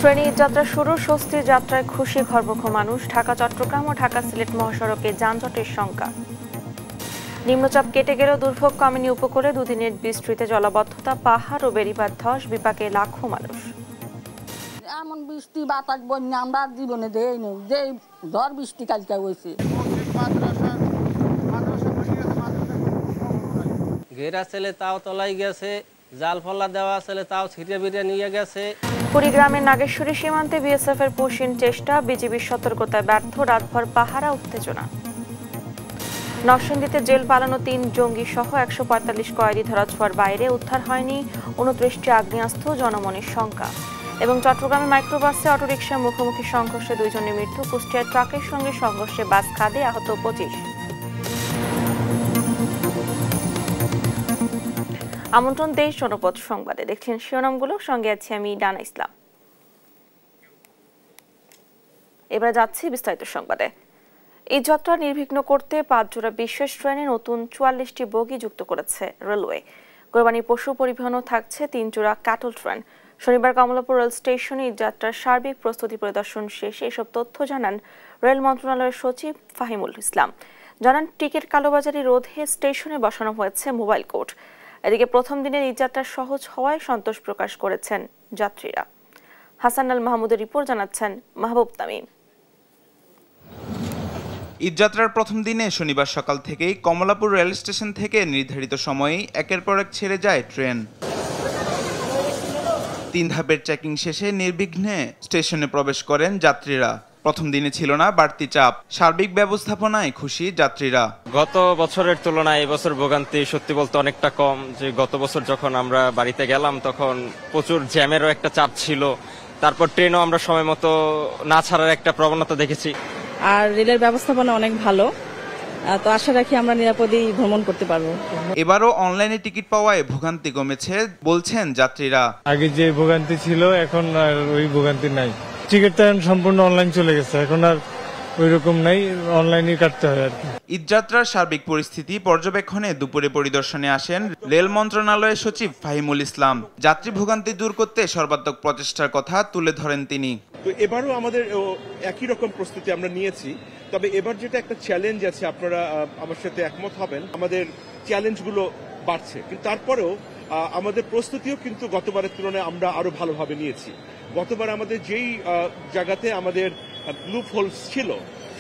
ট্রেনে যাত্রা শুরু, স্বস্তির যাত্রায় খুশি ঘরমুখ মানুষ। ঢাকা চট্টগ্রাম ও ঢাকা সিলেট মহাসড়কে যানজটের শঙ্কা। নিম্নচাপ কেটে গেলেও দুর্ভোগ কমেনি উপকূলে। দুদিনের বৃষ্টিতে জলাবদ্ধতা, পাহাড় ও বেড়িবাঁধ ধস, বিপাকে লাখো মানুষ। এমন বৃষ্টি বাতাস বন্যা আমরা জীবনে দেই না, যে ঝড় বৃষ্টি কালকে হয়েছে। ঘেরা ছেলে তাও তলাই গেছে, জাল ফলা দেওয়া ছেলে তাও ছিটে বিড়ে নিয়ে গেছে। কুড়িগ্রামের নাগেশ্বরী সীমান্তে বিএসএফ এর পুশিন চেষ্টা, বিজিবির সতর্কতায় ব্যর্থ। রাতভর পাহারা, উত্তেজনা। নরসিংদীতে জেল পালানো ৩ জঙ্গি সহ ১৪৫ কয়েদি ধরাছোঁয়ার বাইরে। উদ্ধার হয়নি ২৯টি আগ্নেয়াস্ত্র, জনমনের শঙ্কা। এবং চট্টগ্রামে মাইক্রোবাসে অটোরিকশার মুখোমুখি সংঘর্ষে ২ জনের মৃত্যু। কুষ্টিয়ায় ট্রাকের সঙ্গে সংঘর্ষে বাস খাদে, আহত ২৫। আমন্ত্রণ দেশ জনপদ সংবাদে। দেখছেন শিরোনামগুলো, সঙ্গে আছি আমি ডানা ইসলাম। এবার যাচ্ছি বিস্তারিত সংবাদে। এই যাত্রা নির্বিঘ্ন করতে ৫ জোড়া বিশেষ ট্রেনে নতুন ৪৪টি বগি যুক্ত করেছে রেলওয়ে। কোরবানির পশু পরিবহনও থাকছে ৩ জোড়া ক্যাটল ট্রেন। শনিবার কমলাপুর রেল স্টেশনে এই যাত্রার সার্বিক প্রস্তুতি পরিদর্শন শেষে এসব তথ্য জানান রেল মন্ত্রণালয়ের সচিব ফাহিমুল ইসলাম। জানান, টিকিট কালোবাজারি রোধে স্টেশনে বসানো হয়েছে মোবাইল কোর্ট। এদিকে প্রথম দিনের এই যাত্রা সহজ হওয়ায় সন্তোষ প্রকাশ করেছেন যাত্রীরা। হাসান আল মাহমুদের রিপোর্ট, জানাচ্ছেন মাহবুব তামিম। ঈদযাত্রার প্রথম দিনে শনিবার সকাল থেকেই কমলাপুর রেল স্টেশন থেকে নির্ধারিত সময়েই একের পর এক ছেড়ে যায় ট্রেন। ৩ ধাপের চেকিং শেষে নির্বিঘ্নে স্টেশনে প্রবেশ করেন যাত্রীরা। প্রথম দিনে ছিল না বাড়তি চাপ, সার্বিক ব্যবস্থাপনায় খুশি যাত্রীরা। গত বছরের তুলনায় এবছর ভোগান্তি সত্যি বলতে অনেকটা কম। যে গত বছর যখন আমরা বাড়িতে গেলাম তখন প্রচুর জ্যামেরও একটা চাপ ছিল, তারপর ট্রেনও আমরা সময় মতো না ছাড়ার একটা প্রবণতা দেখেছি। আর রেলের ব্যবস্থাপনা অনেক ভালো, তো আশা রাখি আমরা নিরাপদেই ভ্রমণ করতে পারবো। এবারও অনলাইনে টিকিট পাওয়ায় ভোগান্তি কমেছে বলছেন যাত্রীরা। আগে যে ভোগান্তি ছিল এখন আর ওই ভোগান্তি নাই। টিকিট তো সম্পূর্ণ অনলাইন চলে গেছে, এখন আর ওই রকম নাই, অনলাইনে কাটতে হয় আর কি। ঈদযাত্রার সার্বিক পরিস্থিতি পর্যবেক্ষণে দুপুরে পরিদর্শনে আসেন রেল মন্ত্রণালয়ের সচিব ফাহিমুল ইসলাম। যাত্রী ভোগান্তি দূর করতে সর্বাত্মক প্রচেষ্টার কথা তুলে ধরেন তিনি। তো এবারও আমাদের একই রকম প্রস্তুতি আমরা নিয়েছি, তবে এবার যেটা একটা চ্যালেঞ্জ আছে, আপনারা আমার সাথে একমত হবেন, আমাদের চ্যালেঞ্জগুলো বাড়ছে, কিন্তু তারপরেও আমাদের প্রস্তুতিও কিন্তু গতবারের তুলনায় আমরা আরো ভালোভাবে নিয়েছি। গতবার আমাদের যেই জায়গাতে আমাদের লুপ হোলস ছিল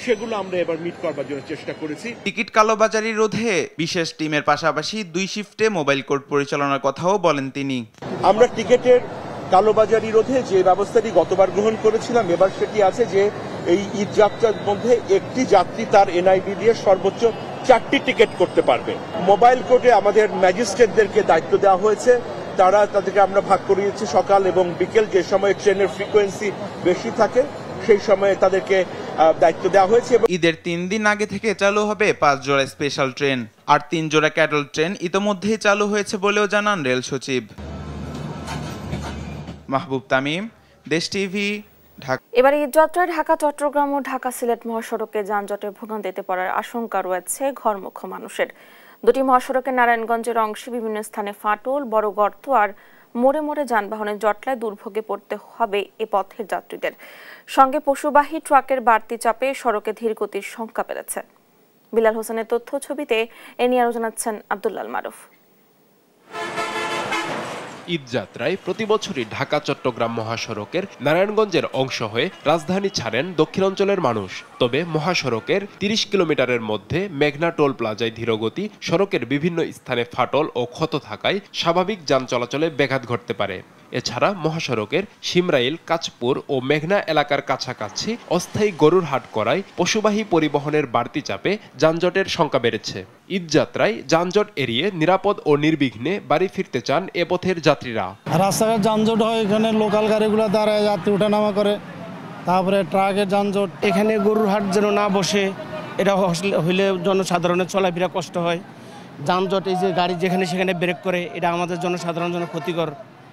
সেগুলো আমরা এবার মিট করবার জন্য চেষ্টা করেছি। টিকিট কালোবাজারি রোধে বিশেষ টিমের পাশাপাশি 2 শিফটে মোবাইল কোর্ট পরিচালনার কথাও বলেন তিনি। আমরা টিকিটের কালোবাজারি রোধে যে ব্যবস্থাটি গতবার গ্রহণ করেছিলাম, এবার সেটি আছে যে এই ঈদ যাত্রার মধ্যে একটি যাত্রী তার এনআইডি দিয়ে সর্বোচ্চ 4টি টিকিট করতে পারবে। মোবাইল কোর্টে আমাদের ম্যাজিস্ট্রেটদেরকে দায়িত্ব দেওয়া হয়েছে, তাদেরকে আমরা ভাগ করিয়েছি সকাল এবং বিকেল, যে সময় ট্রেনের ফ্রিকোয়েন্সি বেশি থাকে সেই সময়ে তাদেরকে দায়িত্ব দেওয়া হয়েছে। ঈদের 3 দিন আগে থেকে চালু হবে 5 জোড়া স্পেশাল ট্রেন আর 3 জোড়া ক্যাটল ট্রেন ইতোমধ্যেই চালু হয়েছে বলেও জানান রেল সচিব। মাহবুব তামিম, দেশ টিভি, ঢাকা। এবার ঈদযাত্রায় ঢাকা চট্টগ্রাম ও ঢাকা সিলেট মহাসড়কে যানজটে ভোগান্তিতে পড়ার আশঙ্কা রয়েছে ঘরমুখ মানুষের। দুটি মহাসড়কের নারায়ণগঞ্জের অংশে বিভিন্ন স্থানে ফাটল, বড় গর্ত আর মোড়ে মোড়ে যানবাহনের জটলায় দুর্ভোগে পড়তে হবে এ পথের যাত্রীদের। সঙ্গে পশুবাহী ট্রাকের বাড়তি চাপে সড়কে ধীরগতির শঙ্কা বেড়েছে। বিলাল হোসেনের তথ্য ছবিতে এ নিয়ে আরো জানাচ্ছেন আব্দুল্লাল মারুফ। ঈদযাত্রায় প্রতি বছরই ঢাকা চট্টগ্রাম মহাসড়কের নারায়ণগঞ্জের অংশ হয়ে রাজধানী ছাড়েন দক্ষিণাঞ্চলের মানুষ। তবে মহাসড়কের 30 কিলোমিটারের মধ্যে মেঘনা টোল প্লাজায় ধীরগতি, সড়কের বিভিন্ন স্থানে ফাটল ও ক্ষত থাকায় স্বাভাবিক যান চলাচলে ব্যাঘাত ঘটতে পারে। এছাড়া মহাসড়কের শিমরাইল, কাঁচপুর ও মেঘনা এলাকার কাছাকাছি অস্থায়ী গরুর হাট করায় পশুবাহী পরিবহনের বাড়তি চাপে যানজটের শঙ্কা বেড়েছে। ঈদযাত্রায় যানজট এড়িয়ে নিরাপদ ও নির্বিঘ্নে বাড়ি ফিরতে চান এ পথের যাত্রীরা। রাস্তাঘাট যানজট হয়, এখানে লোকাল গাড়িগুলো দাঁড়ায় যাত্রী ওঠানামা করে, তারপরে ট্রাকের যানজট। এখানে গরুর হাট যেন না বসে, এটা হইলে জনসাধারণের চলাফেরা কষ্ট হয়। যানজট, এই যে গাড়ি যেখানে সেখানে ব্রেক করে, এটা আমাদের জনসাধারণের জন্য ক্ষতিকর।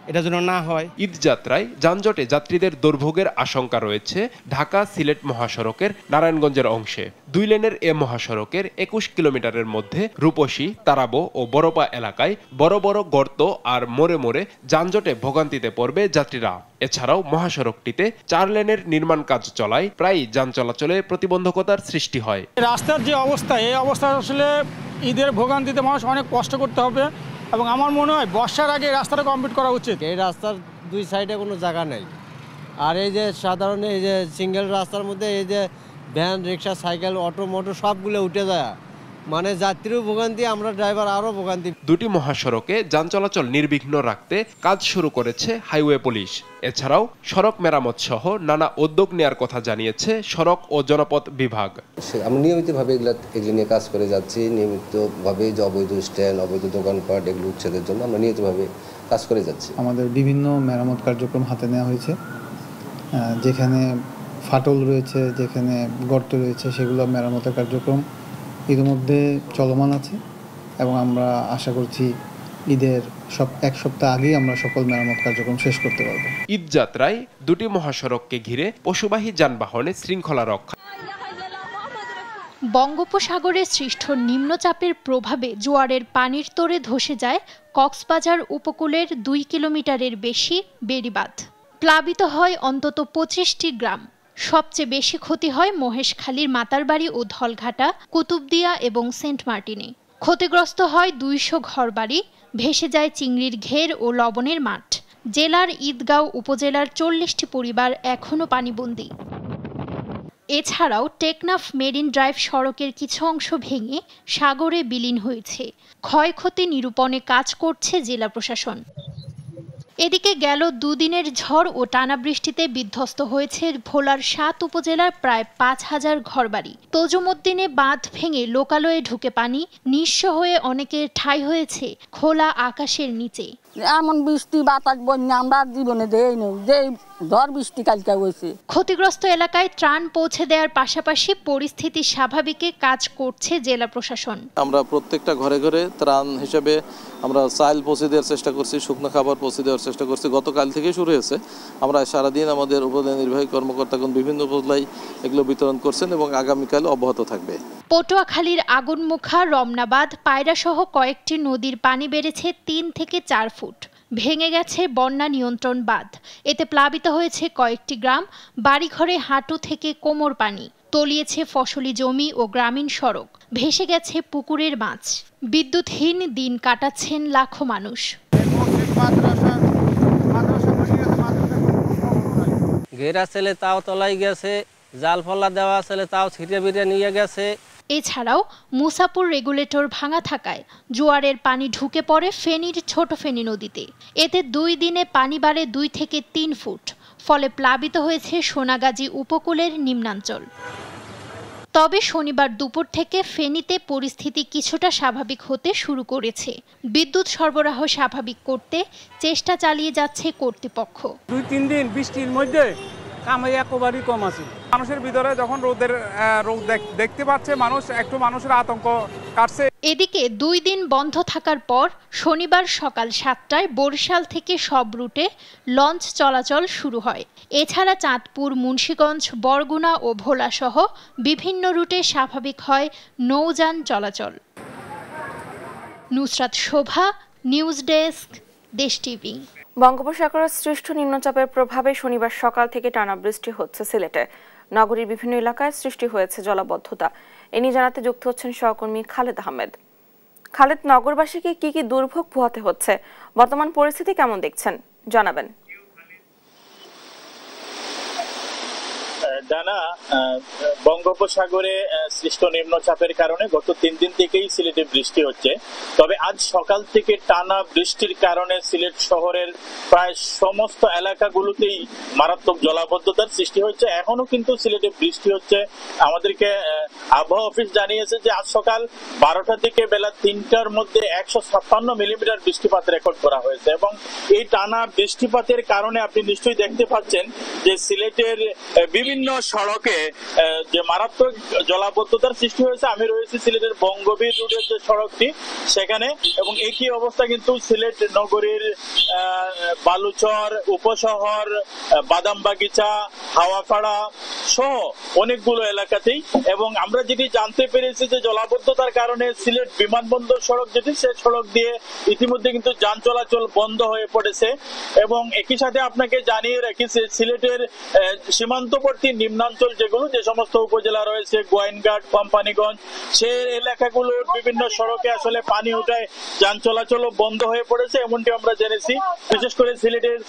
এটা যেন না হয়। ঈদ যাত্রায় যানজটে যাত্রীদের দুর্ভোগের আশঙ্কা রয়েছে ঢাকা সিলেট মহাসড়কের নারায়ণগঞ্জের অংশে। 2 লেনের এ মহাসড়কের 21 কিলোমিটারের মধ্যে রূপসী, তারাবো ও বড়পা এলাকায় বড় বড় গর্ত আর মোড়ে মোড়ে যানজটে ভোগান্তিতে পড়বে যাত্রীরা। এছাড়াও মহাসড়কটিতে 4 লেনের নির্মাণ কাজ চলায় প্রায় যান চলাচলে প্রতিবন্ধকতার সৃষ্টি হয়। রাস্তার যে অবস্থা, এই অবস্থা আসলে ঈদের ভোগান্তিতে মানুষ অনেক কষ্ট করতে হবে এবং আমার মনে হয় বর্ষার আগে রাস্তাটা কমপ্লিট করা উচিত। এই রাস্তার 2 সাইডে কোনো জায়গা নেই, আর এই যে সাধারণ এই যে সিঙ্গেল রাস্তার মধ্যে এই যে ভ্যান, রিক্সা, সাইকেল, অটো মোটো সবগুলো উঠে যায়, মানে যাত্রীও ভোগান্তি, আমরা ড্রাইভার আরও ভোগান্তি। 2টি মহাসড়কে যান চলাচল নির্বিঘ্ন রাখতে কাজ শুরু করেছে হাইওয়ে পুলিশ। এছাড়াও সড়ক মেরামত সহ নানা উদ্যোগ নেওয়ার কথা জানিয়েছে সড়ক ও জনপথ বিভাগ। আমরা নিয়মিতভাবে এগুলো নিয়ে কাজ করে যাচ্ছি। নিয়মিতভাবে যে অবৈধ স্ট্যান্ড, অবৈধ দোকানপাট এগুলো উচ্ছেদের জন্য আমরা নিয়মিতভাবে কাজ করে যাচ্ছি। আমাদের বিভিন্ন মেরামত কার্যক্রম হাতে নেওয়া হয়েছে। যেখানে ফাটল রয়েছে, যেখানে গর্ত রয়েছে, সেগুলো মেরামতের কার্যক্রম ইতিমধ্যে চলমান আছে এবং আমরা আশা করছি ঈদের এক সপ্তাহ আগেই আমরা সকল মেরামত কার্যক্রম শেষ করতে পারব। ঈদ যাত্রায় 2টি মহাসড়ককে ঘিরে পশুবাহী যানবাহনে শৃঙ্খলা রক্ষা। বঙ্গোপসাগরে সৃষ্ট নিম্নচাপের প্রভাবে জোয়ারের পানির তোড়ে ধসে যায় কক্সবাজার উপকূলের 2 কিলোমিটারের বেশি বেড়িবাঁধ। প্লাবিত হয় অন্তত 25টি গ্রাম। সবচেয়ে বেশি ক্ষতি হয় মহেশখালীর মাতারবাড়ি ও ধলঘাটা, কুতুবদিয়া এবং সেন্ট মার্টিনে। ক্ষতিগ্রস্ত হয় 200 ঘরবাড়ি, ভেসে যায় চিংড়ির ঘের ও লবণের মাঠ। জেলার ঈদগাঁও উপজেলার 40টি পরিবার এখনও পানিবন্দী। এছাড়াও টেকনাফ মেরিন ড্রাইভ সড়কের কিছু অংশ ভেঙে সাগরে বিলীন হয়েছে। ক্ষয়ক্ষতি নিরূপণে কাজ করছে জেলা প্রশাসন। এদিকে গেল 2 দিনের ঝড় ও টানা বৃষ্টিতে বিধ্বস্ত হয়েছে ভোলার 7 উপজেলার প্রায় 5000 ঘরবাড়ি। তজুমুদ্দিনে বাঁধ ভেঙে লোকালয়ে ঢুকে পানি, নিঃস্ব হয়ে অনেকের ঠাঁই হয়েছে খোলা আকাশের নিচে। এমন বৃষ্টি বাতাস বন্যা আমরা জীবনে দেই না, যে ঝড় বৃষ্টি কালকে হয়েছে। ক্ষতিগ্রস্ত এলাকায় ত্রাণ পৌঁছে দেওয়ার পাশাপাশি পরিস্থিতি স্বাভাবিকে কাজ করছে জেলা প্রশাসন। আমরা প্রত্যেকটা ঘরে ঘরে ত্রাণ হিসেবে আমরা চাল পৌঁছে দেওয়ার চেষ্টা করছি, শুকনো খাবার পৌঁছে দেওয়ার চেষ্টা করছি। গতকাল থেকে শুরু হয়েছে। আমরা সারাদিন আমাদের উপজেলা নির্বাহী কর্মকর্তাগণ বিভিন্ন উপজেলায় এগুলো বিতরণ করছেন এবং আগামীকাল অব্যাহত থাকবে। পটুয়াখালীর আগুনমুখা, রমনাবাদ, পায়রাসহ কয়েকটি নদীর পানি বেড়েছে 3 থেকে 4 ফুট। ভেঙে গেছে বন্যা নিয়ন্ত্রণ বাঁধ। এতে প্লাবিত হয়েছে কয়েকটি গ্রাম। বাড়িঘরে হাঁটু থেকে কোমর পানি। তলিয়েছে ফসলি জমি ও গ্রামীণ সড়ক। ভেসে গেছে পুকুরের মাছ। বিদ্যুৎহীন দিন কাটাচ্ছেন লাখো মানুষ। ঘেরা ছেলে তাও তলাই গেছে, জাল ফল্লা দেওয়া ছেলে তাও ছিটিয়ে বিটিয়ে নিয়ে গেছে। এছাড়াও মুসাপুর রেগুলেটর ভাঙা থাকায় জোয়ারের পানি ঢুকে পড়ে ফেনীর ছোট ফেনী নদীতে। এতে 2 দিনে পানি বাড়ে 2 থেকে 3 ফুট। ফলে প্লাবিত হয়েছে সোনাগাজী উপকূলের নিম্নাঞ্চল। তবে শনিবার দুপুর থেকে ফেনীতে পরিস্থিতি কিছুটা স্বাভাবিক হতে শুরু করেছে। বিদ্যুৎ সরবরাহ স্বাভাবিক করতে চেষ্টা চালিয়ে যাচ্ছে কর্তৃপক্ষ। 2-3 দিন বৃষ্টির মধ্যে কামাই একেবারেই কম আছে। মানুষের ভিতরে যখন রোদ দেখতে পাচ্ছে, মানুষের আতঙ্ক কাটছে। এদিকে 2 দিন বন্ধ থাকার পর শনিবার সকাল 7টায় বরিশাল থেকে সব রুটে লঞ্চ চলাচল শুরু হয়। এছাড়া চাঁদপুর, মুন্সিগঞ্জ, বরগুনা ও ভোলা সহ বিভিন্ন রুটে স্বাভাবিক হয় নৌযান চলাচল। নুসরাত শোভা, নিউজ ডেস্ক, দেশ টিভি। বঙ্গোপসাগরের সৃষ্ট নিম্নচাপের প্রভাবে শনিবার সকাল থেকে টানা বৃষ্টি হচ্ছে সিলেটে। নগরীর বিভিন্ন এলাকায় সৃষ্টি হয়েছে জলাবদ্ধতা। এ নিয়ে জানাতে যুক্ত হচ্ছেন সহকর্মী খালেদ আহমেদ। খালেদ, নগরবাসীকে কি কি দুর্ভোগ পোহাতে হচ্ছে, বর্তমান পরিস্থিতি কেমন দেখছেন জানাবেন। জানা, বঙ্গোপসাগরে সৃষ্ট নিম্নচাপের কারণে গত 3 দিন থেকেই সিলেটে বৃষ্টি হচ্ছে। তবে আজ সকাল থেকে টানা বৃষ্টির কারণে সিলেট শহরের প্রায় সমস্ত এলাকাগুলোতেই মারাত্মক জলাবদ্ধতার সৃষ্টি হচ্ছে। এখনো কিন্তু সিলেটে বৃষ্টি হচ্ছে। আমাদেরকে আবহাওয়া অফিস জানিয়েছে যে আজ সকাল 12টা থেকে বেলা 3টার মধ্যে 156 মিলিমিটার বৃষ্টিপাত রেকর্ড করা হয়েছে। এবং এই টানা বৃষ্টিপাতের কারণে আপনি নিশ্চয়ই দেখতে পাচ্ছেন যে সিলেটের বিভিন্ন বিভিন্ন সড়কে যে মারাত্মক জলাবদ্ধতার সৃষ্টি হয়েছে। আমি রয়েছি সিলেটের বঙ্গবীর রোডের যে সড়কটি সেখানে, এবং একই অবস্থা কিন্তু সিলেট নগরীর বালুচর, উপশহর, বাদামবাগিচা, হাওয়াপাড়া সহ অনেকগুলো এলাকাতেই। এবং আমরা যেটি জানতে পেরেছি যে জলাবদ্ধতার কারণে সিলেট বিমানবন্দর সড়ক যেটি, সে সড়ক দিয়ে ইতিমধ্যে কিন্তু যান চলাচল বন্ধ হয়ে পড়েছে। এবং একই সাথে আপনাকে জানিয়ে রাখি যে সিলেটের সীমান্তবর্তী নিম্নাঞ্চল যেগুলো, যে সমস্ত উপজেলা রয়েছে, গোয়াইনঘাট, কোম্পানিগঞ্জ, সে এলাকাগুলোর বিভিন্ন সড়কে আসলে পানি উঠায় যান চলাচলও বন্ধ হয়ে পড়েছে, এমনটি আমরা জেনেছি। বিশেষ করে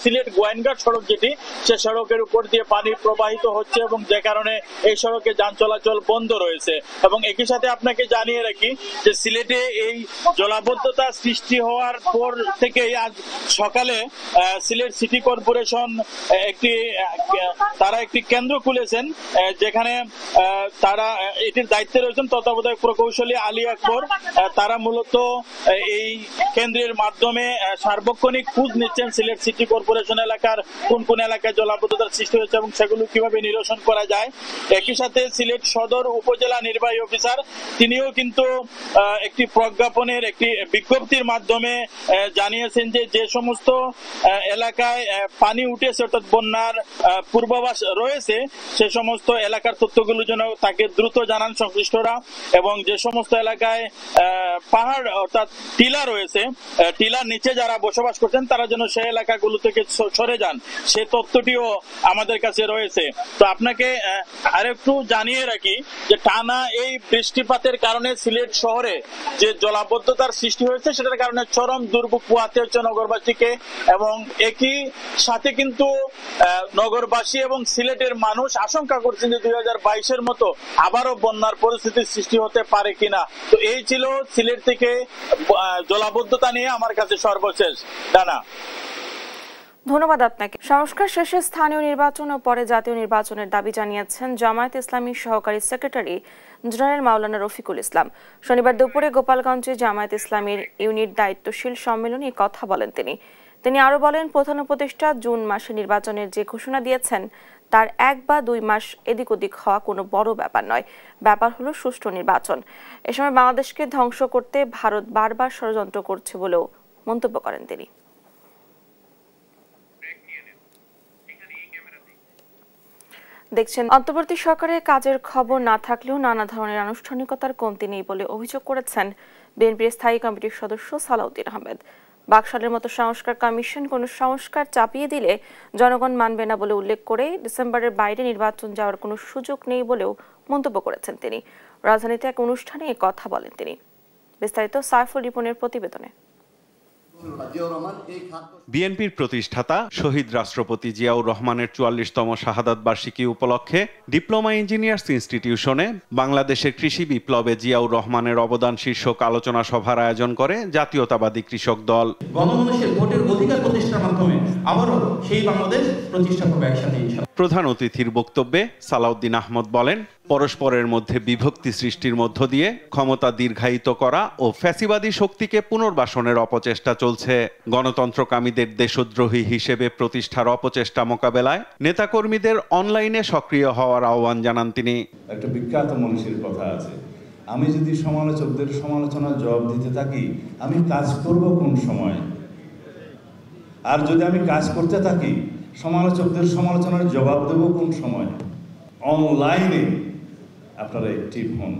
সিলেট গোয়াইনঘাট সড়ক যেটি, সে সড়কের উপর দিয়ে পানি প্রবাহিত হচ্ছে এবং যে কারণে এই সড়কে যান চলাচল বন্ধ রয়েছে। এবং একই সাথে আপনাকে জানিয়ে রাখি যে সিলেটে এই জলাবদ্ধতা সৃষ্টি হওয়ার পর থেকে আজ সকালে সিলেট সিটি কর্পোরেশন তারা একটি কেন্দ্র খুলেছেন, যেখানে তারা এটির দায়িত্বে রয়েছেন তত্ত্বাবধায়ক প্রকৌশলী আলী আকবর। তারা মূলত এই কেন্দ্রের মাধ্যমে সার্বক্ষণিক খোঁজ নিচ্ছেন সিলেট সিটি কর্পোরেশন এলাকার কোন কোন এলাকায় জলাবদ্ধতার সৃষ্টি হয়েছে এবং সেগুলো কিভাবে নিরসন করা যায়। একই সাথে সিলেট সদর উপজেলা নির্বাহী অফিসার তিনিও কিন্তু একটি প্রজ্ঞাপনের একটি বিজ্ঞপ্তির মাধ্যমে জানিয়েছেন যে যে সমস্ত এলাকায় পানি উঠেছে অর্থাৎ বন্যার পূর্বাভাস রয়েছে, সে সমস্ত এলাকার তথ্যগুলো যেন তাকে দ্রুত জানান সংশ্লিষ্টরা। এবং যে সমস্ত এলাকায় পাহাড় অর্থাৎ টিলা রয়েছে, টিলার নিচে যারা বসবাস করছেন তারা যেন সেই এলাকাগুলো থেকে সরে যান, সে তথ্যটিও আমাদের কাছে রয়েছে। তো আপনাকে আরেকটু জানিয়ে রাখি যে টানা এই বৃষ্টিপাতের কারণে সিলেট শহরে যে জলাবদ্ধতার সৃষ্টি হয়েছে সেটার কারণে চরম দুর্ভোগ পোহাতে হচ্ছে নগরবাসীকে। এবং একই সাথে কিন্তু নগরবাসী এবং সিলেটের মানুষ আশঙ্কা করছেন যে 2022-এর মতো আবারও বন্যার পরিস্থিতির সৃষ্টি হতে পারে কিনা। তো এই ছিল সিলেট থেকে জলাবদ্ধতা নিয়ে আমার কাছে সর্বশেষ। ডানা, ধন্যবাদ আপনাকে। সংস্কার শেষে স্থানীয় নির্বাচন ও পরে জাতীয় নির্বাচনের দাবি জানিয়েছেন জামায়াত ইসলামীর সহকারী সেক্রেটারি জেনারেল মাওলানা রফিকুল ইসলাম। শনিবার দুপুরে গোপালগঞ্জে জামায়াত ইসলামীর ইউনিট দায়িত্বশীল সম্মেলনে কথা বলেন তিনি আরো বলেন, প্রধান উপদেষ্টা জুন মাসে নির্বাচনের যে ঘোষণা দিয়েছেন তার 1 বা 2 মাস এদিক ওদিক হওয়া কোনো বড় ব্যাপার নয়, ব্যাপার হলো সুষ্ঠু নির্বাচন। এ সময় বাংলাদেশকে ধ্বংস করতে ভারত বারবার ষড়যন্ত্র করছে বলেও মন্তব্য করেন তিনি। দেখছেন অন্তর্বর্তী সরকারের কাজের খবর না থাকলেও নানা ধরনের আনুষ্ঠানিকতার কমতি নেই বলে অভিযোগ করেছেন বিএনপির স্থায়ী কমিটির সদস্য সালাউদ্দিন আহমেদ। বাকশালের মতো সংস্কার কমিশন কোনো সংস্কার চাপিয়ে দিলে জনগণ মানবে না বলে উল্লেখ করে ডিসেম্বরের বাইরে নির্বাচন যাওয়ার কোনো সুযোগ নেই বলেও মন্তব্য করেছেন তিনি। রাজধানীতে এক অনুষ্ঠানে এ কথা বলেন তিনি। বিস্তারিত সাইফুল রিপনের প্রতিবেদনে। বিএনপির প্রতিষ্ঠাতা শহীদ রাষ্ট্রপতি জিয়াউর রহমানের 44তম শাহাদাত বার্ষিকী উপলক্ষে ডিপ্লোমা ইঞ্জিনিয়ার্স ইনস্টিটিউশনে বাংলাদেশের কৃষি বিপ্লবে জিয়াউর রহমানের অবদান শীর্ষক আলোচনা সভার আয়োজন করে জাতীয়তাবাদী কৃষক দল। গণমানুষের ভোটের অধিকার প্রতিষ্ঠার মাধ্যমে আবারও সেই বাংলাদেশ প্রতিষ্ঠা করবে একসাথে ইনশাআল্লাহ। প্রধান অতিথির বক্তব্যে সালাউদ্দিন আহমদ বলেন, পরস্পরের মধ্যে বিভক্তি সৃষ্টির মধ্য দিয়ে ক্ষমতা দীর্ঘায়িত করা ও ফ্যাসিবাদী শক্তিকে পুনর্বাসনের অপচেষ্টা চলছে। গণতন্ত্রকামীদের দেশদ্রোহী হিসেবে প্রতিষ্ঠার অপচেষ্টা মোকাবেলায় নেতাকর্মীদের অনলাইনে সক্রিয় হওয়ার আহ্বান জানান তিনি। একটা বিখ্যাত মনীষীর কথা আছে, আমি যদি সমালোচকদের সমালোচনার জবাব দিতে থাকি আমি কাজ করব কোন সময়, আর যদি আমি কাজ করতে থাকি সমালোচকদের সমালোচনার জবাব দেব কোন সময়। অনলাইনে আপনারা অ্যাক্টিভ হন।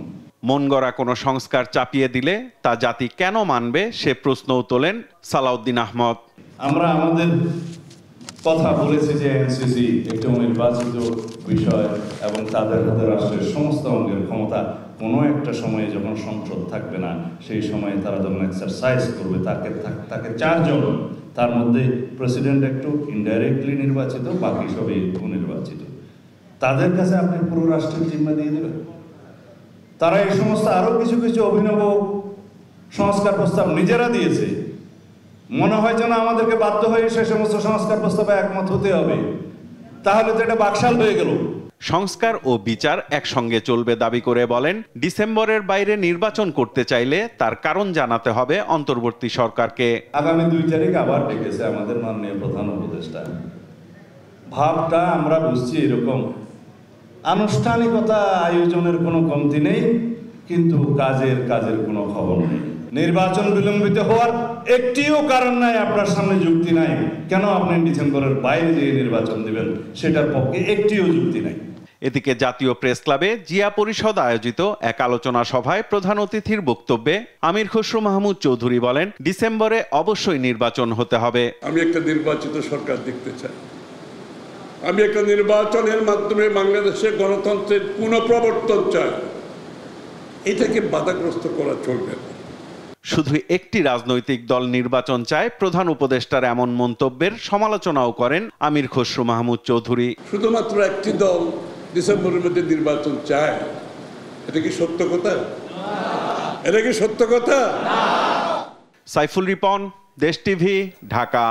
মন গড়া কোনো সংস্কার চাপিয়ে দিলে তা জাতি কেন মানবে সে প্রশ্নও তোলেন সালাউদ্দিন আহমদ। আমরা আমাদের কথা বলেছি যে এনসিসি একটি নির্বাচিত বিষয় এবং তাদের হাতে রাষ্ট্রের সমস্ত অঙ্গের ক্ষমতা কোনো একটা সময়ে যখন সংসদ থাকবে না সেই সময়ে তারা যখন এক্সারসাইজ করবে তাকে 4 জন, তার মধ্যে প্রেসিডেন্ট একটু ইনডাইরেক্টলি নির্বাচিত, বাকি সবই নির্বাচিত, তাদের কাছে আপনি পুরো রাষ্ট্রের জিম্মা দিয়ে দেবেন। তারা এই সমস্ত আরো কিছু কিছু অভিনব সংস্কার প্রস্তাব নিজেরা দিয়েছে, মনে হয় যেন আমাদেরকে বাধ্য হয়ে সে সমস্ত সংস্কার প্রস্তাবে একমত হতে হবে, তাহলে তো এটা বাকশাল হয়ে গেল। সংস্কার ও বিচার একসঙ্গে চলবে দাবি করে বলেন, ডিসেম্বরের বাইরে নির্বাচন করতে চাইলে তার কারণ জানাতে হবে অন্তর্বর্তী সরকারকে। আগামী 2 তারিখ আবার ডেকেছে আমাদের মাননীয় প্রধান উপদেষ্টা। ভাবটা আমরা বুঝছি এরকম আনুষ্ঠানিকতা আয়োজনের কোনো কমতি নেই, কিন্তু কাজের কোনো খবর নেই। নির্বাচন বিলম্বিত হওয়ার একটিও কারণ নাই, আপনার সামনে যুক্তি নাই কেন আপনি ডিসেম্বরের বাইরে যে নির্বাচন দিবেন, সেটার পক্ষে একটিও যুক্তি নাই। এদিকে জাতীয় প্রেস ক্লাবে জিয়া পরিষদ আয়োজিত এক আলোচনা সভায় প্রধান অতিথির বক্তব্যে আমির খসরু মাহমুদ চৌধুরী বলেন, ডিসেম্বরে অবশ্যই নির্বাচন হতে হবে। আমি একটা নির্বাচিত সরকার দেখতে চাই। আমি একটা নির্বাচনের মাধ্যমে বাংলাদেশে গণতন্ত্রের পুনঃপ্রবর্তন চাই। এটাকে বাধাগ্রস্ত করা চলবে না। শুধু একটি রাজনৈতিক দল নির্বাচন চায়, প্রধান উপদেষ্টার এমন মন্তব্যের সমালোচনাও করেন আমির খসরু মাহমুদ চৌধুরী। শুধুমাত্র একটি দল ডিসেম্বরের মধ্যে নির্বাচন চায়, এটা কি সত্য কথা? এটা কি সত্য কথা? সাইফুল রিপন, দেশ টিভি, ঢাকা।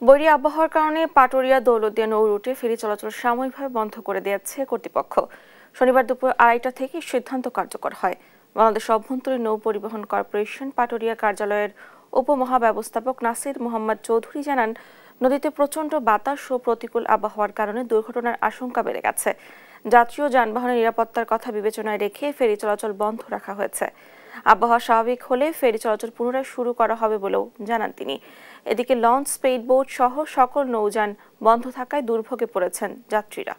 বৈরী আবহাওয়ার কারণে পাটুরিয়া দৌলতদিয়া নৌ রুটে ফেরি চলাচল সাময়িকভাবে বন্ধ করে দিয়েছে কর্তৃপক্ষ। শনিবার দুপুর 2:30টা থেকে সিদ্ধান্ত কার্যকর হয়। বাংলাদেশ অভ্যন্তরীণ নৌ পরিবহন কর্পোরেশন পাটুরিয়া কার্যালয়ের উপমহাব্যবস্থাপক নাসির মোহাম্মদ চৌধুরী জানান, নদীতে প্রচণ্ড বাতাস ও প্রতিকূল আবহাওয়ার কারণে দুর্ঘটনার আশঙ্কা বেড়ে গেছে। যাত্রী ও যানবাহনের নিরাপত্তার কথা বিবেচনায় রেখে ফেরি চলাচল বন্ধ রাখা হয়েছে। আবহাওয়া স্বাভাবিক হলে ফেরি চলাচল পুনরায় শুরু করা হবে বলেও জানান তিনি। এদিকে লঞ্চ, স্পিড বোট সহ সকল নৌযান বন্ধ থাকায় দুর্ভোগে পড়েছেন যাত্রীরা।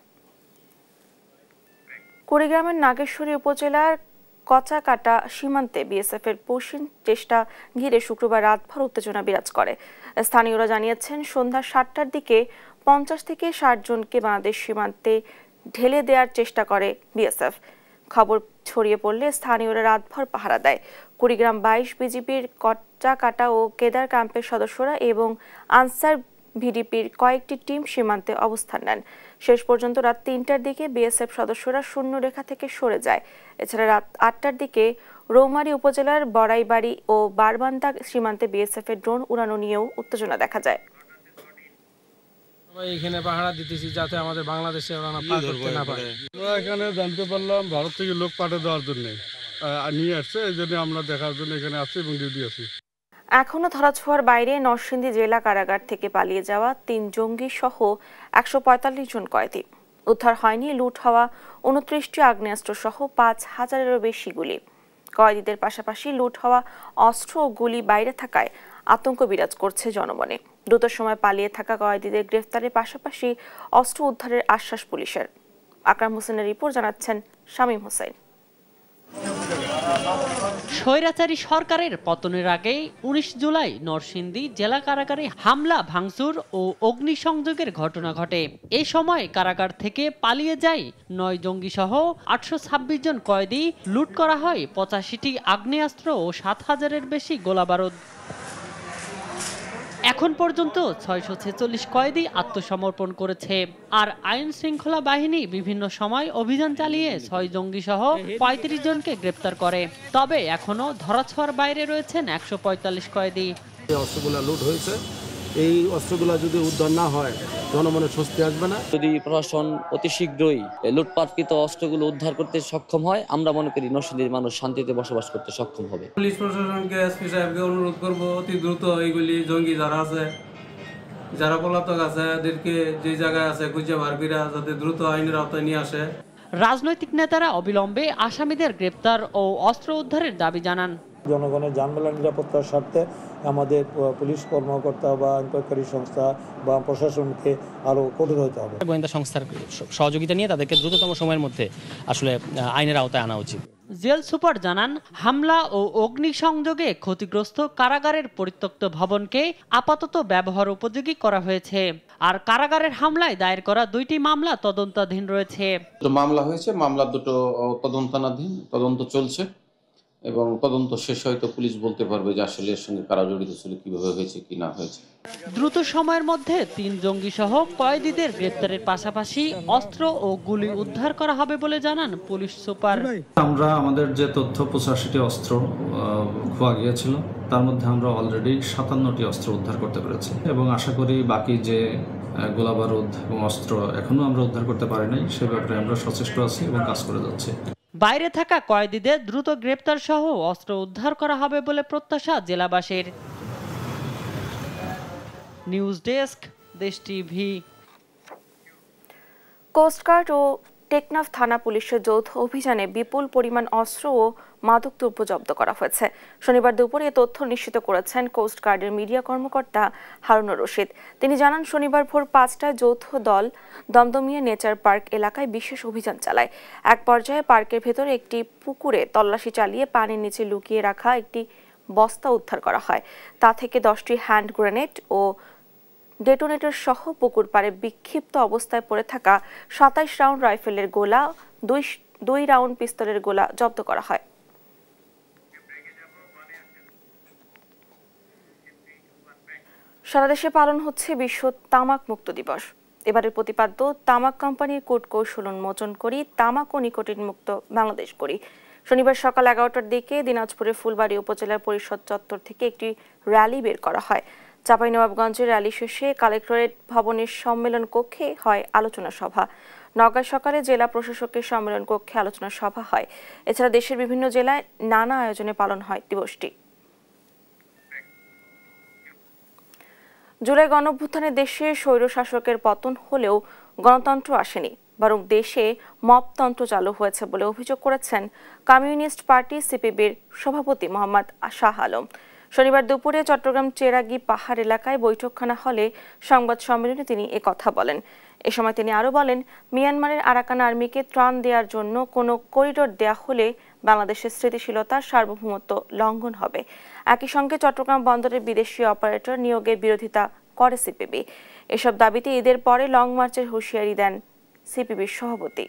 কুড়িগ্রামের নাগেশ্বরী উপজেলার কচাকাটা সীমান্তে বিএসএফ এর পশ্চিম চেষ্টা ঘিরে শুক্রবার রাতভর উত্তেজনা বিরাজ করে। স্থানীয়রা জানিয়েছেন, সন্ধ্যা 7টার দিকে 50 থেকে 60 জনকে বাংলাদেশ সীমান্তে ঢেলে দেওয়ার চেষ্টা করে বিএসএফ। খবর ছড়িয়ে পড়লে স্থানীয়রা রাতভর পাহারা দেয়। কুড়িগ্রাম 22 বিজিবির কচাকাটা ও কেদার ক্যাম্পের সদস্যরা এবং আনসার ভিডিপির কয়েকটি টিম সীমান্তে অবস্থান নেন। শেষ পর্যন্ত রাত 3টার দিকে বিএসএফ সদস্যরা শূন্য রেখা থেকে সরে যায়। এছাড়া রাত 8টার দিকে রৌমারী উপজেলার বড়াইবাড়ি ও বারবান্দা সীমান্তে বিএসএফ এর ড্রোন উড়ানো নিয়েও উত্তেজনা দেখা যায়। এখানে পাহারা দিতেছি যাতে আমাদের বাংলাদেশে পার করতে না পারে। আমরা এখানে জানতে পারলাম ভারত থেকে লোক পাঠিয়ে দেওয়ার জন্য নিয়ে আসছে, এই জন্য আমরা দেখার জন্য এখানে আসছি এবং ডিউটি আছি। এখনো ধরাছোঁয়ার বাইরে নরসিংদী জেলা কারাগার থেকে পালিয়ে যাওয়া 3 জঙ্গি সহ 145 জন কয়েদি। উদ্ধার হয়নি লুট হওয়া 29টি আগ্নেয়াস্ত্র সহ 5000-এরও বেশি গুলি। কয়েদিদের পাশাপাশি লুট হওয়া অস্ত্র ও গুলি বাইরে থাকায় আতঙ্ক বিরাজ করছে জনমনে। দ্রুত সময় পালিয়ে থাকা কয়েদিদের গ্রেফতারের পাশাপাশি অস্ত্র উদ্ধারের আশ্বাস পুলিশের। আকরাম হোসেনের রিপোর্ট, জানাচ্ছেন শামীম হোসেন। স্বৈরাচারী সরকারের পতনের আগে 19 জুলাই নরসিংদী জেলা কারাগারে হামলা, ভাঙচুর ও অগ্নিসংযোগের ঘটনা ঘটে। এই সময় কারাগার থেকে পালিয়ে যায় 9 জঙ্গি সহ 826 জন কয়েদি। লুট করা হয় 85টি আগ্নেয়াস্ত্র ও 7000-এর বেশি গোলাবারুদ। এখন পর্যন্ত 646 কয়েদি আত্মসমর্পণ করেছে। আর আইন শৃঙ্খলা বাহিনী বিভিন্ন সময় অভিযান চালিয়ে 6 জঙ্গি সহ 35 জনকে গ্রেপ্তার করে। তবে এখনো ধরাছোঁয়ার বাইরে রয়েছেন 145 কয়েদি। অস্ত্রগুলো লুট হয়েছে, এই অস্ত্রগুলো যদি উদ্ধার না হয় জনমনে স্বস্তি আসবে না। যদি প্রশাসন অতি শীঘ্রই লুটপাটকৃত অস্ত্রগুলো উদ্ধার করতে সক্ষম হয়, আমরা মনে করি নরসিংদীর মানুষ শান্তিতে বসবাস করতে সক্ষম হবে। পুলিশ প্রশাসনকে, এসপি সাহেবকে অনুরোধ করব অতি দ্রুত এইগুলি জঙ্গি যারা আছে, যারা পলাতক আছে, এদেরকে যে জায়গায় আছে খুঁজে বার করে যাতে দ্রুত আইনের আওতায় নিয়ে আসে। রাজনৈতিক নেতারা অবিলম্বে আসামিদের গ্রেপ্তার ও অস্ত্র উদ্ধারের দাবি জানান। জনগণের যানবাহন নিরাপত্তার স্বার্থে আমাদের পুলিশ কর্মকর্তা বা আইনপ্রয়োগকারী সংস্থা বা প্রশাসনকে আরও কঠোর হতে হবে। গোয়েন্দা সংস্থার সহযোগিতা নিয়ে তাদেরকে দ্রুততম সময়ের মধ্যে আসলে আইনের আওতায় আনা উচিত। জেল সুপার জানান, হামলা ও অগ্নিসংযোগে ক্ষতিগ্রস্ত কারাগারের পরিত্যক্ত ভবনকে আপাতত ব্যবহার উপযোগী করা হয়েছে। আর কারাগারের হামলায় দায়ের করা 2টি মামলা তদন্তাধীন রয়েছে। মামলা হয়েছে, মামলা দুটো তদন্তাধীন, তদন্ত চলছে এবং তদন্ত শেষ হয়তো পুলিশ বলতে পারবে যে আসলে এর সঙ্গে কারা জড়িত ছিল, কিভাবে হয়েছে কি না হয়েছে। দ্রুত সময়ের মধ্যে 3 জঙ্গি সহ কয়েদিদের গ্রেপ্তারের পাশাপাশি অস্ত্র ও গুলি উদ্ধার করা হবে বলে জানান পুলিশ সুপার। আমরা আমাদের যে তথ্য 85টি অস্ত্র খোয়া গিয়েছিল, তার মধ্যে আমরা অলরেডি 57টি অস্ত্র উদ্ধার করতে পেরেছি এবং আশা করি বাকি যে গোলাবারুদ এবং অস্ত্র এখনো আমরা উদ্ধার করতে পারি নাই, সে ব্যাপারে আমরা সচেষ্ট আছি এবং কাজ করে যাচ্ছি। বাইরে থাকা কয়েদিদের দ্রুত গ্রেপ্তার সহ অস্ত্র উদ্ধার করা হবে বলে প্রত্যাশা জেলাবাসীর। নিউজ ডেস্ক, দেশ টিভি। কোস্টগার্ড ও টেকনাফ থানা পুলিশের যৌথ অভিযানে বিপুল পরিমাণ অস্ত্র ও মাদকদ্রব্য জব্দ করা হয়েছে। শনিবার দুপুরে এ তথ্য নিশ্চিত করেছেন কোস্ট গার্ডের মিডিয়া কর্মকর্তা হারুনুর রশিদ। তিনি জানান, শনিবার ভোর 5টায় যৌথ দল দমদমিয়া নেচার পার্ক এলাকায় বিশেষ অভিযান চালায়। এক পর্যায়ে পার্কের ভেতরে একটি পুকুরে তল্লাশি চালিয়ে পানির নিচে লুকিয়ে রাখা একটি বস্তা উদ্ধার করা হয়। তা থেকে 10টি হ্যান্ড গ্রেনেড ও ডেটোনেটর সহ পুকুর পাড়ে বিক্ষিপ্ত অবস্থায় পড়ে থাকা 27 রাউন্ড রাইফেলের গোলা, 2 রাউন্ড পিস্তলের গোলা জব্দ করা হয়। সারা দেশে পালন হচ্ছে বিশ্ব তামাক মুক্ত দিবস। এবারের প্রতিপাদ্য তামাক কোম্পানির কূটকৌশল উন্মোচন করি, তামাক ও নিকোটিন মুক্ত বাংলাদেশ করি। শনিবার সকাল 11টার দিকে দিনাজপুরের ফুলবাড়ী উপজেলার পরিষদ চত্বর থেকে একটি র্যালি বের করা হয়। চাঁপাইনবাবগঞ্জের র্যালি শেষে কালেক্টরেট ভবনের সম্মেলন কক্ষে হয় আলোচনা সভা। নওগাঁ সকালে জেলা প্রশাসকের সম্মেলন কক্ষে আলোচনা সভা হয়। এছাড়া দেশের বিভিন্ন জেলায় নানা আয়োজনে পালন হয় দিবসটি। জুলাই গণঅভ্যুত্থানে দেশে স্বৈরশাসকের পতন হলেও গণতন্ত্র আসেনি, বরং দেশে মবতন্ত্র চালু হয়েছে বলে অভিযোগ করেছেন কমিউনিস্ট পার্টি সিপিবির সভাপতি মোহাম্মদ শাহ আলম। শনিবার দুপুরে চট্টগ্রাম চেরাগি পাহাড় এলাকায় বৈঠকখানা হলে সংবাদ সম্মেলনে তিনি একথা বলেন। এ সময় তিনি আরও বলেন, মিয়ানমারের আরাকান আর্মিকে ত্রাণ দেওয়ার জন্য কোনো করিডোর দেয়া হলে বাংলাদেশের স্থিতিশীলতার সার্বভৌমত্ব লঙ্ঘন হবে। একই সঙ্গে চট্টগ্রাম বন্দরের বিদেশি অপারেটর নিয়োগের বিরোধিতা করে সিপিবি। এসব দাবিতে ঈদের পরে লং মার্চের হুঁশিয়ারি দেন সিপিবির সভাপতি।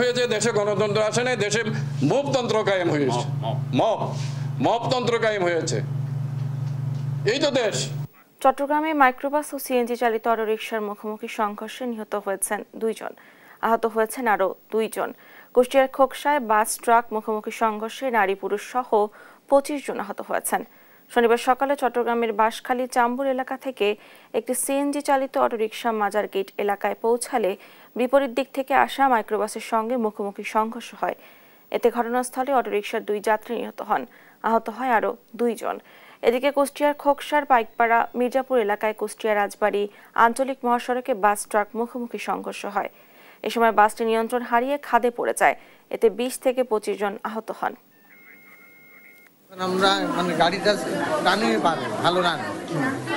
হয়েছে দেশে গণতন্ত্র আসে নাই, দেশে মবতন্ত্র কায়েম হয়েছে, মবতন্ত্র কায়েম হয়েছে, এই তো দেশ। চট্টগ্রামে মাইক্রোবাস ও সিএনজি চালিত অটোরিকশার মুখোমুখি সংঘর্ষে নিহত হয়েছেন 2 জন, আহত হয়েছেন আরও 2 জন। কুষ্টিয়ার খোকসায় বাস ট্রাক মুখোমুখি সংঘর্ষে নারী পুরুষ সহ 25 জন আহত হয়েছেন। শনিবার সকালে চট্টগ্রামের বাঁশখালী চাম্বুর এলাকা থেকে একটি সিএনজি চালিত অটোরিকশা মাজার গেট এলাকায় পৌঁছালে বিপরীত দিক থেকে আসা মাইক্রোবাসের সঙ্গে মুখোমুখি সংঘর্ষ হয়। এতে ঘটনাস্থলে অটোরিকশার 2 যাত্রী নিহত হন, আহত হয় আরও 2 জন। এদিকে কুষ্টিয়ার খোকসার পাইকপাড়া মির্জাপুর এলাকায় কুষ্টিয়া রাজবাড়ী আঞ্চলিক মহাসড়কে বাস ট্রাক মুখোমুখি সংঘর্ষ হয়। এ সময় বাসটি নিয়ন্ত্রণ হারিয়ে খাদে পড়ে যায়। এতে 20 থেকে 25 জন আহত হন। আমরা গাড়িটা রানিং পারে, ভালো রান,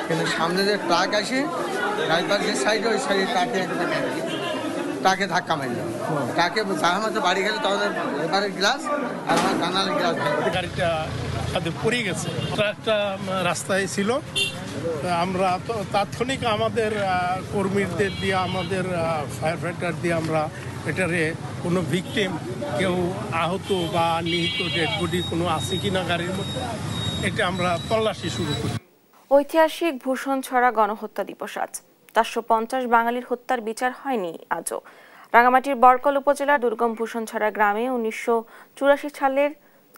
কিন্তু সামনে যে ট্রাক আসে ড্রাইভার যে সাইডে ওই সাইডে ট্রাকে ধাক্কা মারল। ট্রাকে সাহামাতে বাড়ি গেলে তখন এবারের গ্লাস আর আমার জানালের গ্লাস গাড়িটা পড়ে গেছে। ট্রাকটা রাস্তায় ছিল, আমরা তো তাৎক্ষণিক আমাদের কর্মীদের দিয়ে, আমাদের ফায়ার ফাইটার দিয়ে আমরা এটারে কোনো ভিকটিম, কেউ আহত বা নিহিত ডেড বডি কোনো আছে কিনা গাড়ির মধ্যে, এটা আমরা তল্লাশি শুরু করি। ঐতিহাসিক ভূষণছড়া গণহত্যা দিবস আজ। 450 বাঙালির হত্যার বিচার হয়নি আজও। রাঙামাটির বরকল উপজেলার দুর্গম ভূষণছড়া গ্রামে 1984 সালের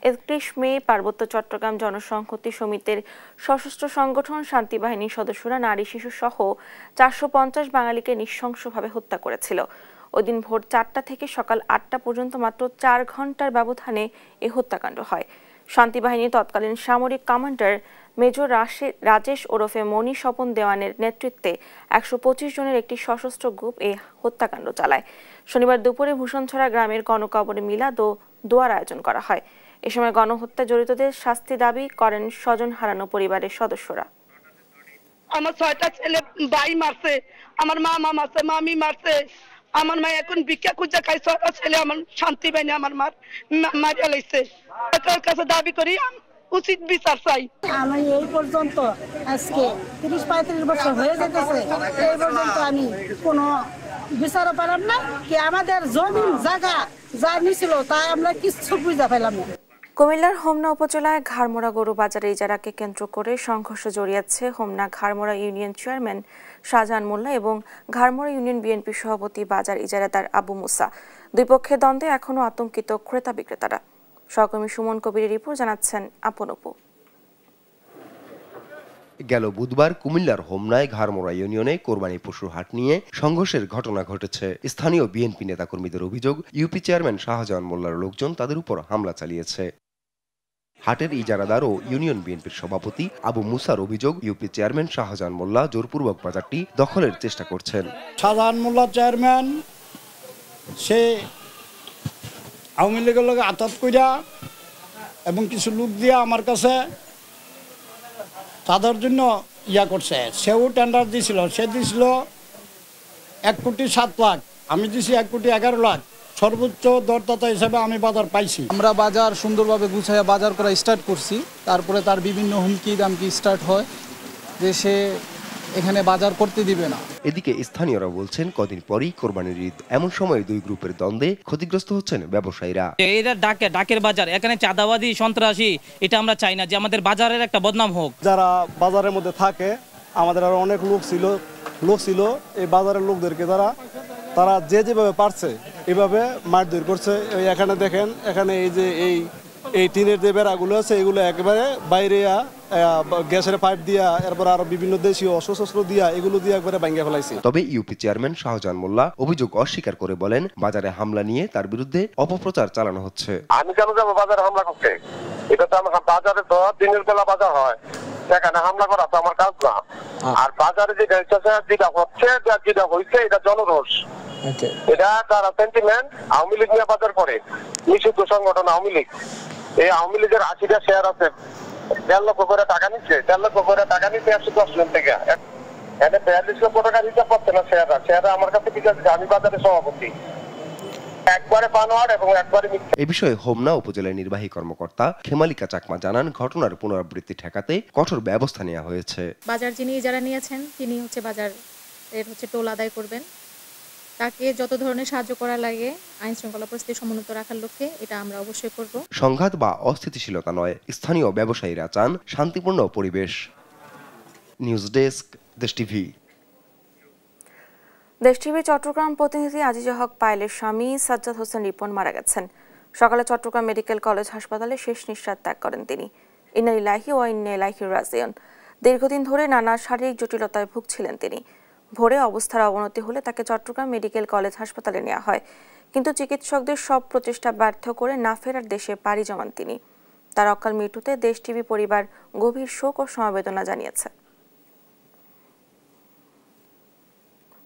31 মে পার্বত্য চট্টগ্রাম জনসংহতি সমিতির সশস্ত্র সংগঠন শান্তি বাহিনীর সদস্যরা নারী শিশু সহ 450 বাঙালিকে নৃশংসভাবে হত্যা করেছিল। ওই দিন ভোর 4টা থেকে সকাল 8টা পর্যন্ত মাত্র 4 ঘন্টার ব্যবধানে এ হত্যাকাণ্ড হয়। শান্তি বাহিনীর তৎকালীন সামরিক কমান্ডার মেজর রাজেশ ওরফে মনি স্বপন দেওয়ানের নেতৃত্বে 125 জনের একটি সশস্ত্র গ্রুপ এই হত্যাকাণ্ড চালায়। শনিবার দুপুরে ভূষণছড়া গ্রামের গণকবরে মিলাদ ও দোয়ার আয়োজন করা হয়। এ সময় গণহত্যা জড়িতদের শাস্তি দাবি করেন স্বজন হারানো পরিবারের সদস্যরা। আমার 6টা ছেলে ভাই মারছে, আমার মামা মারছে, মামি মারছে, আমার মা এখন ভিক্ষা খুঁজে খাই। 6টা ছেলে আমার শান্তি বাহিনী আমার মারিয়া লাইছে। সরকারের কাছে দাবি করি উচিত বিচার চাই। আমি এই পর্যন্ত আজকে 30-35 বছর হয়ে যেতেছে, এই পর্যন্ত আমি কোনো বিচারও পেলাম না। কি আমাদের জমিন জায়গা যা নিছিল তাই আমরা কিছু বুঝতে পেলাম না। কুমিল্লার হোমনা উপজেলায় ঘাড়মোড়া গরু বাজারে ইজারাকে কেন্দ্র করে সংঘর্ষে জড়িয়েছে হোমনা ঘাড়মোড়া ইউনিয়ন চেয়ারম্যান শাহজাহান মোল্লা এবং ঘাড়মোড়া ইউনিয়ন বিএনপি সভাপতি বাজার ইজারাদার আবু মুসা। দুই পক্ষের দ্বন্দ্বে এখনও আতঙ্কিত ক্রেতা বিক্রেতারা। সহকর্মী সুমন কবিরের রিপোর্ট, জানাচ্ছেন আপন অপু। গেল বুধবার কুমিল্লার হোমনায় ঘাড়মোড়া ইউনিয়নে কোরবানি পশুর হাট নিয়ে সংঘর্ষের ঘটনা ঘটেছে। স্থানীয় বিএনপি নেতাকর্মীদের অভিযোগ, ইউপি চেয়ারম্যান শাহজাহান মোল্লার লোকজন তাদের উপর হামলা চালিয়েছে। হাটের ইজারাদার ও ইউনিয়ন বিএনপির সভাপতি আবু মুসার অভিযোগ, ইউপি চেয়ারম্যান শাহজাহান মোল্লা জোরপূর্বক বাজারটি দখলের চেষ্টা করছেন। শাহজাহান মোল্লা চেয়ারম্যান সে আওয়ামী লীগের লগে আতাত কইরা এবং কিছু লোক দিয়া আমার কাছে তাদের জন্য ইয়া করছে। সেও টেন্ডার দিয়েছিল, সে দিয়েছিল 1,07,00,000, আমি দিছি 1,11,00,000। সর্বোচ্চ দরদাতা হিসাবে আমি বাজার পাইছি। আমরা বাজার সুন্দরভাবে গুছাইয়া বাজার করা স্টার্ট করছি, তারপরে তার বিভিন্ন হুমকি দামকি স্টার্ট হয় যে সে এখানে বাজার করতে দিবে না। এদিকে স্থানীয়রা বলছেন কদিন পরই কোরবানির ঈদ, এমন সময় দুই গ্রুপের দ্বন্দ্বে ক্ষতিগ্রস্ত হচ্ছেন ব্যবসায়ীরা। এরা ডাকের বাজার, এখানে চাঁদাবাদী সন্ত্রাসী, এটা আমরা চাই না যে আমাদের বাজারের একটা বদনাম হোক। যারা বাজারের মধ্যে থাকে, আমাদের আরো অনেক লোক ছিল এই বাজারের লোকদেরকে তারা যেভাবে পারছে এভাবে মারধর করছে। এখানে দেখেন, এখানে এই যে এই টিনের যে বেড়াগুলো আছে এগুলো একেবারে বাইরে গ্যাসের পাইপ দিয়া, এরপর আরো বিভিন্ন দেশীয় অস্ত্র দিয়া এগুলো দিয়ে একবারে ভাঙিয়ে ফেলাইছে। তবে ইউপি চেয়ারম্যান শাহজাহান মোল্লা অভিযোগ অস্বীকার করে বলেন, বাজারে হামলা নিয়ে তার বিরুদ্ধে অপপ্রচার চালানো হচ্ছে। আমি কেন যাবো বাজারে হামলা করতে? এটা তো আমার বাজারে তো দিনের বেলা বাজার হয়, সেখানে হামলা করা তো আমার কাজ না। আর বাজারে যেটা হচ্ছে যেটা হয়েছে এটা জনরোষ, এটা তারা সেন্টিমেন্ট। আওয়ামী লীগ নিয়ে বাজার করে, নিষিদ্ধ সংগঠন আওয়ামী লীগ। এই আওয়ামী লীগের 80টা শেয়ার আছে, 1.5 লক্ষ করে টাকা নিচ্ছে, 1.5 লক্ষ করে টাকা নিচ্ছে 110 জন থেকে। এখানে 42 লক্ষ টাকা হিসাব করছে না শেয়াররা আমার কাছে ঠিক আছে, আমি বাজারে সভাপতি। একবারে বানোয়াট এবং একবারে মিথ্যা। এই বিষয়ে হোমনা উপজেলার নির্বাহী কর্মকর্তা খেমালিকা চাকমা জানান, ঘটনার পুনরাবৃত্তি ঠেকাতে কঠোর ব্যবস্থা নেওয়া হয়েছে। বাজার যারা নিয়েছেন তিনি বাজার এর টোল আদায় করবেন। তাকে যত ধরনের সাহায্য করা লাগে আইন শৃঙ্খলা পরিস্থিতি সমুন্নত রাখার লক্ষ্যে এটা আমরা অবশ্যই করব। সংঘাত বা অস্থিতিশীলতা নয়, স্থানীয় ব্যবসায়ীরা চান শান্তিপূর্ণ পরিবেশ। নিউজ ডেস্ক, দেশ টিভি। দেশ টিভি চট্টগ্রাম প্রতিনিধি আজিজা হক পায়েলের স্বামী সাজ্জাদ হোসেন রিপন মারা গেছেন। সকালে চট্টগ্রাম মেডিকেল কলেজ হাসপাতালে শেষ নিঃশ্বাস ত্যাগ করেন তিনি। ইন্না লিল্লাহি ওয়া ইন্না ইলাইহি রাজিউন। দীর্ঘদিন ধরে নানা শারীরিক জটিলতায় ভুগছিলেন তিনি। ভোরে অবস্থার অবনতি হলে তাকে চট্টগ্রাম মেডিকেল কলেজ হাসপাতালে নেওয়া হয়, কিন্তু চিকিৎসকদের সব প্রচেষ্টা ব্যর্থ করে না ফেরার দেশে পাড়ি জমান তিনি। তার অকাল মৃত্যুতে দেশ টিভি পরিবার গভীর শোক ও সমবেদনা জানিয়েছে।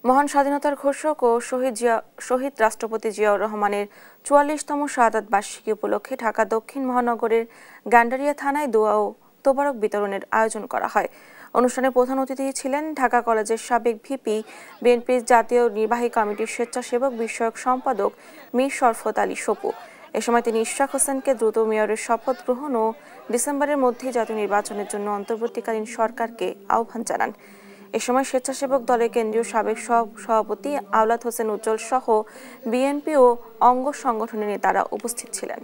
মহান স্বাধীনতার ঘোষক ও শহীদ রাষ্ট্রপতি জিয়াউর রহমানের ৪৪তম শাহাদাত বার্ষিকী উপলক্ষে ঢাকা দক্ষিণ মহানগরের গান্ডারিয়া থানায় দোয়া ও তোবারক বিতরণের আয়োজন করা হয়। অনুষ্ঠানে প্রধান অতিথি ছিলেন ঢাকা কলেজের সাবেক ভিপি, বিএনপির জাতীয় নির্বাহী কমিটির স্বেচ্ছাসেবক বিষয়ক সম্পাদক মীর শরফত আলী সপু। এ সময় তিনি ইশরাক হোসেনকে দ্রুত মেয়রের শপথ গ্রহণ ও ডিসেম্বরের মধ্যেই জাতীয় নির্বাচনের জন্য অন্তর্বর্তীকালীন সরকারকে আহ্বান জানান। এ সময় স্বেচ্ছাসেবক দলের কেন্দ্রীয় সাবেক সভাপতি আওলাদ হোসেন উজ্জ্বল সহ বিএনপি ও অঙ্গ সংগঠনের নেতারা উপস্থিত ছিলেন।